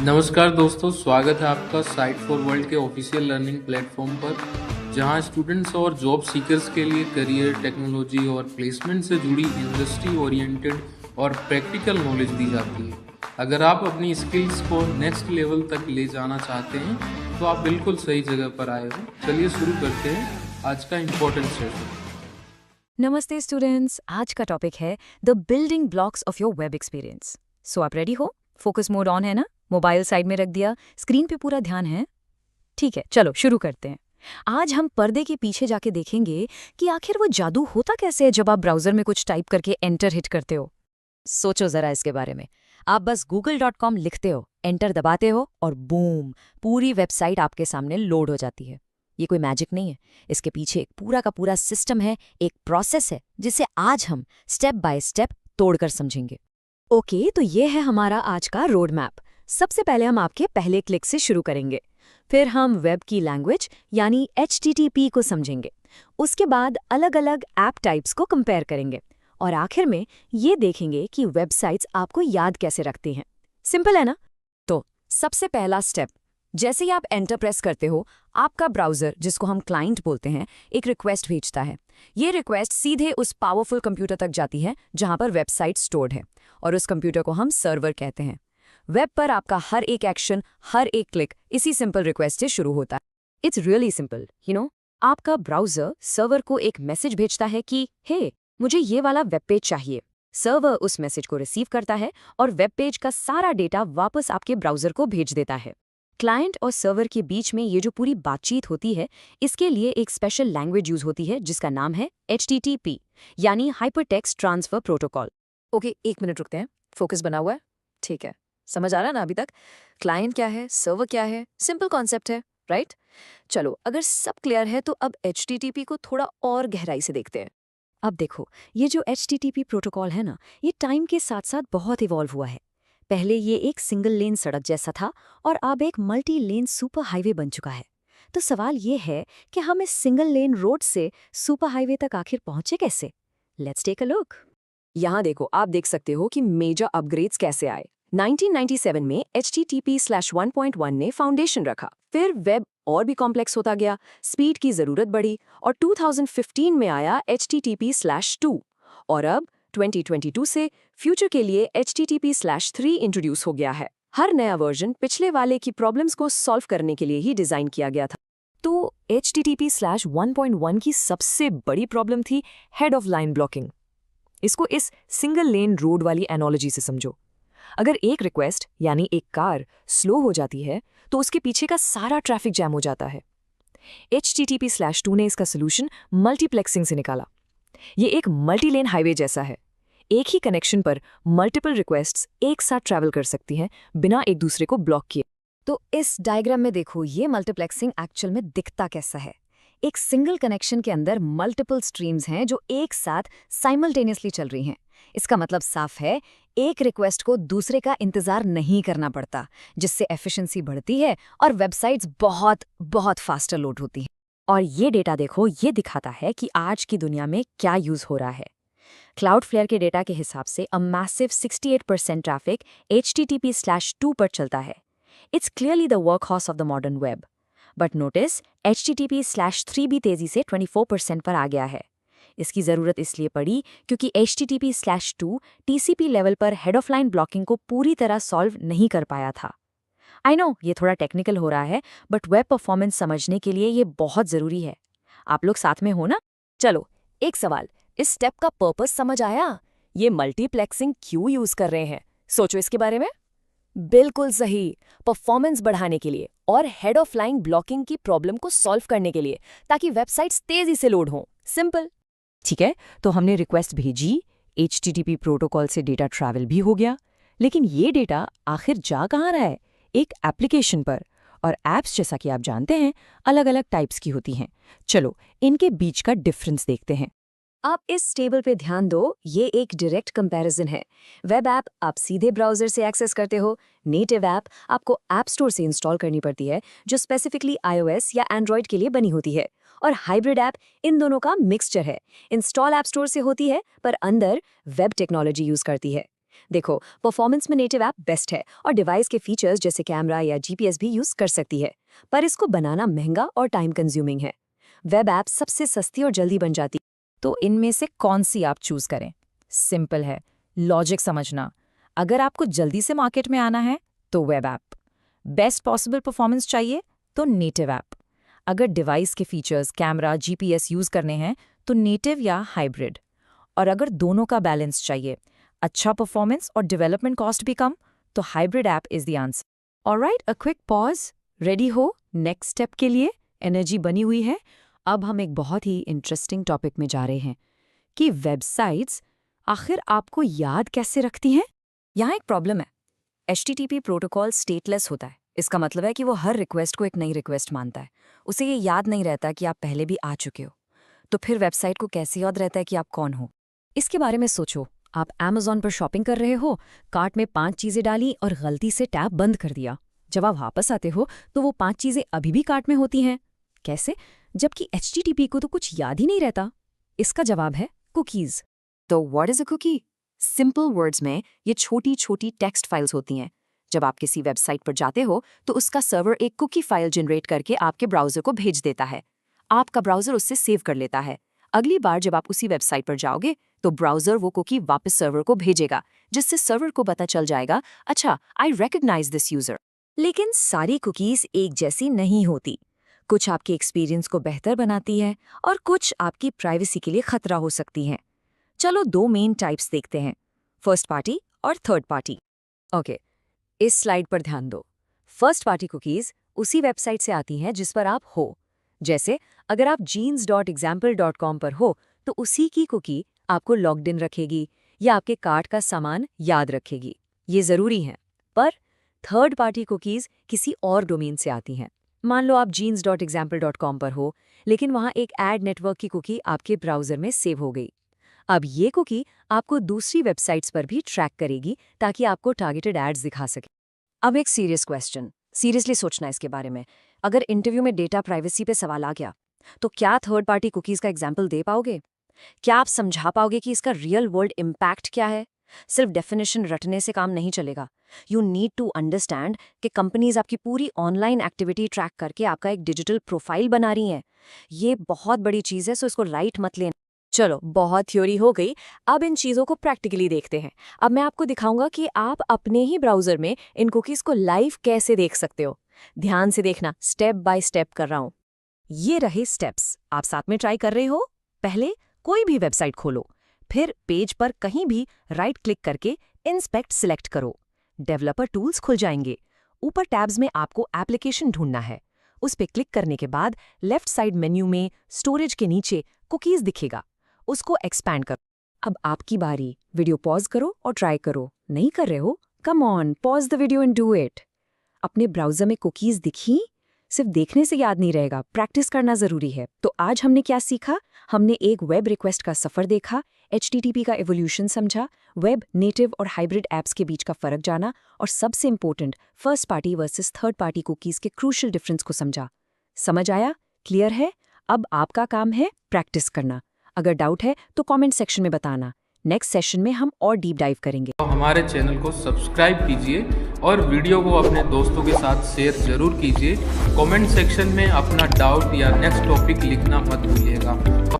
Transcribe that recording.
नमस्कार दोस्तों, स्वागत है आपका साइट फॉर वर्ल्ड के ऑफिशियल लर्निंग प्लेटफॉर्म पर, जहां स्टूडेंट्स और जॉब सीकर्स के लिए करियर, टेक्नोलॉजी और प्लेसमेंट से जुड़ी इंडस्ट्री ओरिएंटेड और प्रैक्टिकल नॉलेज दी जाती है। अगर आप अपनी स्किल्स को नेक्स्ट लेवल तक ले जाना चाहते हैं, तो आप बिल्कुल सही जगह पर आए हो। चलिए शुरू करते हैं आज का इम्पोर्टेंट सेशन। नमस्ते स्टूडेंट्स, आज का टॉपिक है the building blocks of your web experience. So आप रेडी हो? फोकस मोड ऑन है ना? मोबाइल साइड में रख दिया, स्क्रीन पे पूरा ध्यान है? ठीक है, चलो शुरू करते हैं। आज हम पर्दे के पीछे जाके देखेंगे कि आखिर वो जादू होता कैसे है जब आप ब्राउजर में कुछ टाइप करके एंटर हिट करते हो। सोचो जरा इसके बारे में। आप बस google.com लिखते हो, एंटर दबाते हो और बूम, पूरी वेबसाइट आपके सामने लोड हो जाती है। ये कोई मैजिक नहीं है, इसके पीछे एक पूरा का पूरा सिस्टम है, एक प्रोसेस है जिसे आज हम स्टेप बाय स्टेप तोड़कर समझेंगे। ओके, तो ये है हमारा आज का रोड मैप। सबसे पहले हम आपके पहले क्लिक से शुरू करेंगे, फिर हम वेब की लैंग्वेज यानी HTTP को समझेंगे, उसके बाद अलग अलग ऐप टाइप्स को कंपेयर करेंगे और आखिर में ये देखेंगे कि वेबसाइट्स आपको याद कैसे रखती हैं। सिंपल है ना? तो सबसे पहला स्टेप, जैसे ही आप एंटर प्रेस करते हो, आपका ब्राउज़र, जिसको हम क्लाइंट बोलते हैं, एक रिक्वेस्ट भेजता है। ये रिक्वेस्ट सीधे उस पावरफुल कंप्यूटर तक जाती है जहां पर वेबसाइट स्टोर्ड है, और उस कंप्यूटर को हम सर्वर कहते हैं। वेब पर आपका हर एक एक्शन, हर एक क्लिक इसी सिंपल रिक्वेस्ट से शुरू होता है। इट्स रियली सिंपल, आपका ब्राउज़र सर्वर को एक मैसेज भेजता है कि हे, मुझे ये वाला वेब पेज चाहिए। सर्वर उस मैसेज को रिसीव करता है और वेब पेज का सारा डेटा वापस आपके ब्राउज़र को भेज देता है। क्लाइंट और सर्वर के बीच में ये जो पूरी बातचीत होती है, इसके लिए एक स्पेशल लैंग्वेज यूज होती है जिसका नाम है HTTP, यानी हाइपरटेक्स्ट ट्रांसफर प्रोटोकॉल। ओके, एक मिनट रुकते हैं। फोकस बना हुआ है? ठीक है, समझ आ रहा है ना अभी तक? क्लाइंट क्या है, सर्वर क्या है, सिंपल कॉन्सेप्ट है, राइट? चलो, अगर सब क्लियर है तो अब HTTP को थोड़ा और गहराई से देखते हैं। अब देखो, ये जो HTTP प्रोटोकॉल है ना, ये टाइम के साथ साथ बहुत इवॉल्व हुआ है। पहले ये एक सिंगल लेन सड़क जैसा था और अब एक मल्टी लेन सुपर हाईवे बन चुका है। तो सवाल ये है कि हम इस सिंगल लेन रोड से सुपर हाईवे तक आखिर पहुंचे कैसे? Let's take a look. यहाँ देखो, आप देख सकते हो कि मेजर अपग्रेड्स कैसे आए। 1997 में HTTP/1.1 ने फाउंडेशन रखा, फिर वेब और भी कॉम्प्लेक्स होता गया, स्पीड की जरूरत बढ़ी और 2015 में आया HTTP/2 और अब 2022 से फ्यूचर के लिए HTTP/3 इंट्रोड्यूस हो गया है। हर नया वर्जन पिछले वाले की प्रॉब्लम्स को सॉल्व करने के लिए ही डिजाइन किया गया था। तो HTTP/1.1 की सबसे बड़ी प्रॉब्लम थी हेड ऑफ लाइन ब्लॉकिंग। इसको इस सिंगल लेन रोड वाली एनोलॉजी से समझो। अगर एक रिक्वेस्ट यानी एक कार स्लो हो जाती है तो उसके पीछे का सारा ट्रैफिक जैम हो जाता है। HTTP/2 ने इसका सोल्यूशन मल्टीप्लेक्सिंग से निकाला। ये एक मल्टी लेन हाईवे जैसा है। एक ही कनेक्शन पर मल्टीपल रिक्वेस्ट्स एक साथ ट्रैवल कर सकती हैं बिना एक दूसरे को ब्लॉक किए। तो इस डायग्राम में देखो, ये मल्टीप्लेक्सिंग एक्चुअल में दिखता कैसा है। एक सिंगल कनेक्शन के अंदर मल्टीपल स्ट्रीम्स हैं जो एक साथ साइमल्टेनियसली चल रही हैं। इसका मतलब साफ है, एक रिक्वेस्ट को दूसरे का इंतजार नहीं करना पड़ता, जिससे एफिशिएंसी बढ़ती है और वेबसाइट्स बहुत बहुत फास्टर लोड होती हैं। और ये डेटा देखो, ये दिखाता है कि आज की दुनिया में क्या यूज हो रहा है। क्लाउडफ्लेयर के डेटा के हिसाब से अ मैसिव 68% ट्रैफिक HTTP/2 पर चलता है। It's clearly the workhorse of the modern web. But notice, HTTP/3 भी तेजी से 24% पर आ गया है। इसकी ज़रूरत इसलिए पड़ी क्योंकि HTTP/2 TCP लेवल पर हेड ऑफ लाइन ब्लॉकिंग को पूरी तरह सॉल्व नहीं कर पाया था। आई नो ये थोड़ा टेक्निकल हो रहा है, बट वेब परफॉर्मेंस समझने के लिए ये बहुत ज़रूरी है। आप लोग साथ में हो ना? चलो, एक सवाल, इस स्टेप का पर्पस समझ आया? ये मल्टीप्लेक्सिंग क्यों यूज कर रहे हैं? सोचो इसके बारे में। बिल्कुल सही, परफॉर्मेंस बढ़ाने के लिए और हेड ऑफ लाइन ब्लॉकिंग की प्रॉब्लम को सॉल्व करने के लिए, ताकि वेबसाइट्स तेजी से लोड हों। सिंपल। ठीक है, तो हमने रिक्वेस्ट भेजी, HTTP प्रोटोकॉल से डेटा ट्रैवल भी हो गया, लेकिन ये डेटा आखिर जा कहाँ रहा है? एक एप्लीकेशन पर। और ऐप्स, जैसा कि आप जानते हैं, अलग अलग टाइप्स की होती हैं। चलो, इनके बीच का डिफरेंस देखते हैं। आप इस टेबल पे ध्यान दो, ये एक डायरेक्ट कंपैरिजन है। वेब ऐप आप सीधे ब्राउजर से एक्सेस करते हो, नेटिव ऐप आपको ऐप स्टोर से इंस्टॉल करनी पड़ती है, जो स्पेसिफिकली iOS या एंड्रॉयड के लिए बनी होती है। और हाइब्रिड ऐप इन दोनों का मिक्सचर है। इंस्टॉल ऐप स्टोर से होती है पर अंदर वेब टेक्नोलॉजी यूज करती है। देखो, परफॉर्मेंस में नेटिव ऐप बेस्ट है और डिवाइस के फीचर्स जैसे कैमरा या जीपीएस भी यूज कर सकती है, पर इसको बनाना महंगा और टाइम कंज्यूमिंग है। वेब ऐप सबसे सस्ती और जल्दी बन जाती। तो इनमें से कौन सी आप चूज करें? सिंपल है, लॉजिक समझना। अगर आपको जल्दी से मार्केट में आना है तो web app, best possible performance चाहिए तो नेटिव ऐप, अगर डिवाइस के फीचर्स कैमरा जीपीएस यूज करने हैं तो नेटिव या हाइब्रिड, और अगर दोनों का बैलेंस चाहिए, अच्छा परफॉर्मेंस और डेवलपमेंट कॉस्ट भी कम, तो hybrid app is the answer. Alright, a quick pause. Ready हो नेक्स्ट स्टेप के लिए? एनर्जी बनी हुई है? अब हम एक बहुत ही इंटरेस्टिंग टॉपिक में जा रहे हैं कि वेबसाइट्स आखिर आपको याद कैसे रखती हैं। यहाँ एक प्रॉब्लम है, HTTP प्रोटोकॉल स्टेटलेस होता है। इसका मतलब है कि वो हर रिक्वेस्ट को एक नई रिक्वेस्ट मानता है। उसे ये याद नहीं रहता कि आप पहले भी आ चुके हो। तो फिर वेबसाइट को कैसे याद रहता है कि आप कौन हो? इसके बारे में सोचो। आप Amazon पर शॉपिंग कर रहे हो, कार्ट में 5 चीज़ें डाली और गलती से टैब बंद कर दिया। जब आप वापस आते हो तो वो 5 चीज़ें अभी भी कार्ट में होती हैं। कैसे? जबकि HTTP को तो कुछ याद ही नहीं रहता। इसका जवाब है कुकीज़। तो what is a cookie? Simple words में ये छोटी छोटी टेक्स्ट फाइल्स होती हैं। जब आप किसी वेबसाइट पर जाते हो तो उसका सर्वर एक कुकी फाइल जनरेट करके आपके ब्राउज़र को भेज देता है। आपका ब्राउज़र उससे सेव कर लेता है। अगली बार जब आप उसी वेबसाइट पर जाओगे तो ब्राउज़र वो कुकी वापस सर्वर को भेजेगा, जिससे सर्वर को पता चल जाएगा, अच्छा, आई रिकॉग्नाइज दिस यूज़र। लेकिन सारी कुकीज़ एक जैसी नहीं होती। कुछ आपके एक्सपीरियंस को बेहतर बनाती है और कुछ आपकी प्राइवेसी के लिए खतरा हो सकती हैं। चलो 2 मेन टाइप्स देखते हैं, फर्स्ट पार्टी और थर्ड पार्टी। ओके, इस स्लाइड पर ध्यान दो। फर्स्ट पार्टी कुकीज़ उसी वेबसाइट से आती हैं जिस पर आप हो। जैसे अगर आप jeans.example.com पर हो तो उसी की कुकी आपको लॉग्ड इन रखेगी या आपके कार्ट का सामान याद रखेगी। ये ज़रूरी है। पर थर्ड पार्टी कुकीज़ किसी और डोमेन से आती हैं। मान लो आप jeans.example.com पर हो, लेकिन वहाँ एक एड नेटवर्क की कुकी आपके ब्राउज़र में सेव हो गई। अब ये कुकी आपको दूसरी वेबसाइट्स पर भी ट्रैक करेगी ताकि आपको टारगेटेड एड्स दिखा सके। अब एक सीरियस क्वेश्चन, सीरियसली सोचना इसके बारे में। अगर इंटरव्यू में डेटा प्राइवेसी पे सवाल आ गया तो क्या थर्ड पार्टी कुकीज़ का एग्जाम्पल दे पाओगे? क्या आप समझा पाओगे कि इसका रियल वर्ल्ड इम्पैक्ट क्या है? सिर्फ डेफिनेशन रटने से काम नहीं चलेगा। यू नीड टू अंडरस्टैंड कि कंपनीज आपकी पूरी ऑनलाइन एक्टिविटी ट्रैक करके आपका एक डिजिटल प्रोफाइल बना रही हैं। ये बहुत बड़ी चीज़ है, सो इसको राइट मत लेना। चलो, बहुत थ्योरी हो गई, अब इन चीज़ों को प्रैक्टिकली देखते हैं। अब मैं आपको दिखाऊंगा कि आप अपने ही ब्राउज़र में इन कुकीज़ को लाइव कैसे देख सकते हो। ध्यान से देखना, स्टेप बाय स्टेप कर रहा हूँ। ये रहे स्टेप्स, आप साथ में ट्राई कर रहे हो। पहले कोई भी वेबसाइट खोलो, फिर पेज पर कहीं भी राइट क्लिक करके इंस्पेक्ट सिलेक्ट करो। डेवलपर टूल्स खुल जाएंगे। ऊपर टैब्स में आपको एप्लीकेशन ढूंढना है। उस पर क्लिक करने के बाद लेफ्ट साइड मेन्यू में स्टोरेज के नीचे कुकीज़ दिखेगा, उसको एक्सपैंड करो। अब आपकी बारी, वीडियो पॉज करो और ट्राई करो। नहीं कर रहे हो? Come on, pause the video and do it. अपने ब्राउज़र में कुकीज़ दिखी? सिर्फ देखने से याद नहीं रहेगा, प्रैक्टिस करना ज़रूरी है। तो आज हमने क्या सीखा? हमने एक वेब रिक्वेस्ट का सफ़र देखा, HTTP का एवोल्यूशन समझा, वेब, नेटिव और हाइब्रिड ऐप्स के बीच का फ़र्क जाना, और सबसे important, first party versus third party cookies के क्रूशल डिफरेंस को समझा। समझ आया? क्लियर है? अब आपका काम है प्रैक्टिस करना। अगर डाउट है तो कमेंट सेक्शन में बताना। नेक्स्ट सेशन में हम और डीप डाइव करेंगे। तो हमारे चैनल को सब्सक्राइब कीजिए और वीडियो को अपने दोस्तों के साथ शेयर जरूर कीजिए। कमेंट सेक्शन में अपना डाउट या नेक्स्ट टॉपिक लिखना मत भूलिएगा।